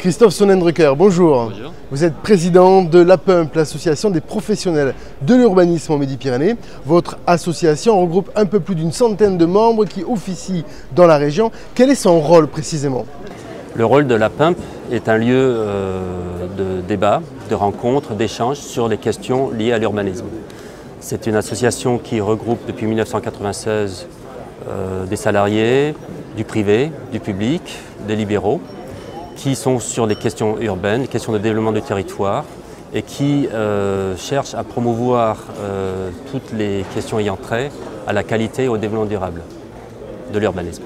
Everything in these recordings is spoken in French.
Christophe Sonnenbrucker, bonjour. Bonjour. Vous êtes président de l'APUMP, l'association des professionnels de l'urbanisme en Midi-Pyrénées. Votre association regroupe un peu plus d'une centaine de membres qui officient dans la région. Quel est son rôle précisément? Le rôle de l'APUMP est un lieu de débat, de rencontre, d'échange sur les questions liées à l'urbanisme. C'est une association qui regroupe depuis 1996 des salariés, du privé, du public, des libéraux, qui sont sur les questions urbaines, les questions de développement du territoire et qui cherchent à promouvoir toutes les questions ayant trait à la qualité et au développement durable de l'urbanisme.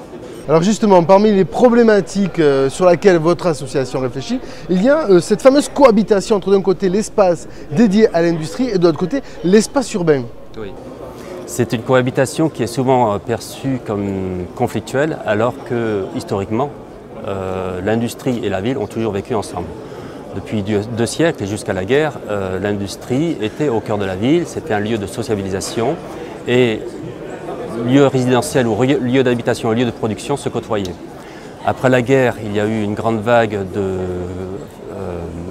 Alors justement, parmi les problématiques sur lesquelles votre association réfléchit, il y a cette fameuse cohabitation entre d'un côté l'espace dédié à l'industrie et de l'autre côté l'espace urbain. Oui. C'est une cohabitation qui est souvent perçue comme conflictuelle alors que historiquement, l'industrie et la ville ont toujours vécu ensemble. Depuis 2 siècles et jusqu'à la guerre, l'industrie était au cœur de la ville, c'était un lieu de sociabilisation et lieu résidentiel ou lieu d'habitation et lieu de production se côtoyaient. Après la guerre, il y a eu une grande vague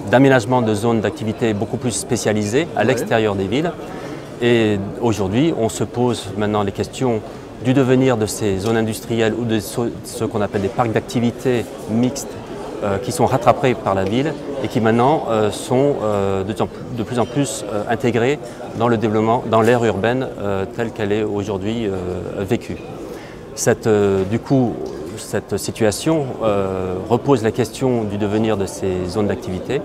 d'aménagement de zones d'activité beaucoup plus spécialisées à l'extérieur des villes. Et aujourd'hui, on se pose maintenant les questions du devenir de ces zones industrielles ou de ce qu'on appelle des parcs d'activités mixtes qui sont rattrapés par la ville et qui maintenant sont de plus en plus intégrés dans le développement, dans l'ère urbaine telle qu'elle est aujourd'hui vécue. Du coup, cette situation repose la question du devenir de ces zones d'activité.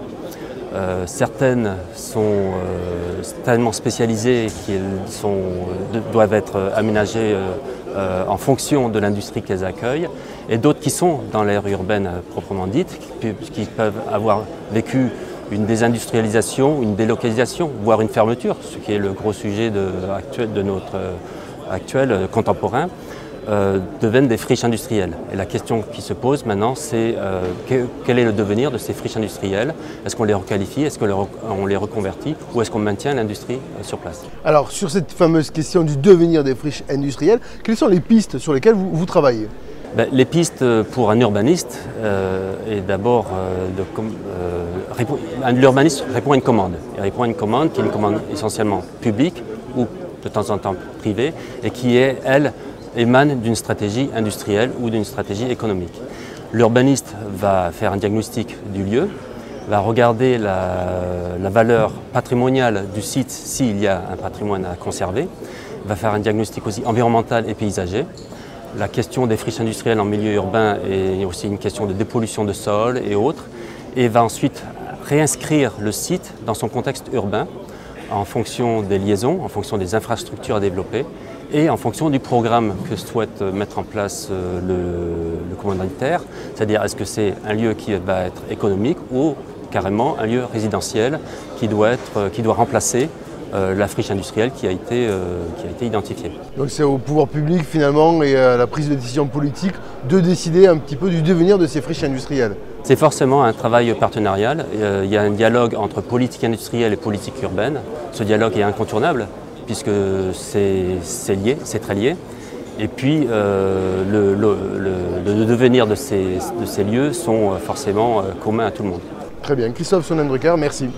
Certaines sont tellement spécialisées qu'elles doivent être aménagées en fonction de l'industrie qu'elles accueillent, et d'autres qui sont dans l'ère urbaine proprement dite, qui peuvent avoir vécu une désindustrialisation, une délocalisation, voire une fermeture, ce qui est le gros sujet de notre actuel contemporain. Deviennent des friches industrielles. Et la question qui se pose maintenant, c'est quel est le devenir de ces friches industrielles? Est-ce qu'on les requalifie? Est-ce qu'on les reconvertit? Ou est-ce qu'on maintient l'industrie sur place? Alors, sur cette fameuse question du devenir des friches industrielles, quelles sont les pistes sur lesquelles vous travaillez? Les pistes pour un urbaniste, est d'abord l'urbaniste répond à une commande. Il répond à une commande qui est une commande essentiellement publique ou de temps en temps privée et qui est, elle, émane d'une stratégie industrielle ou d'une stratégie économique. L'urbaniste va faire un diagnostic du lieu, va regarder la valeur patrimoniale du site s'il y a un patrimoine à conserver, va faire un diagnostic aussi environnemental et paysager. La question des friches industrielles en milieu urbain est aussi une question de dépollution de sol et autres, et va ensuite réinscrire le site dans son contexte urbain en fonction des liaisons, en fonction des infrastructures à développer et en fonction du programme que souhaite mettre en place le commanditaire, c'est-à-dire est-ce que c'est un lieu qui va être économique ou carrément un lieu résidentiel qui doit remplacer la friche industrielle qui a été identifiée. Donc c'est au pouvoir public finalement et à la prise de décision politique de décider un petit peu du devenir de ces friches industrielles. C'est forcément un travail partenarial. Il y a un dialogue entre politique industrielle et politique urbaine. Ce dialogue est incontournable puisque c'est lié, c'est très lié. Et puis le devenir de ces lieux sont forcément communs à tout le monde. Très bien. Christophe Sonnenbrucker, merci.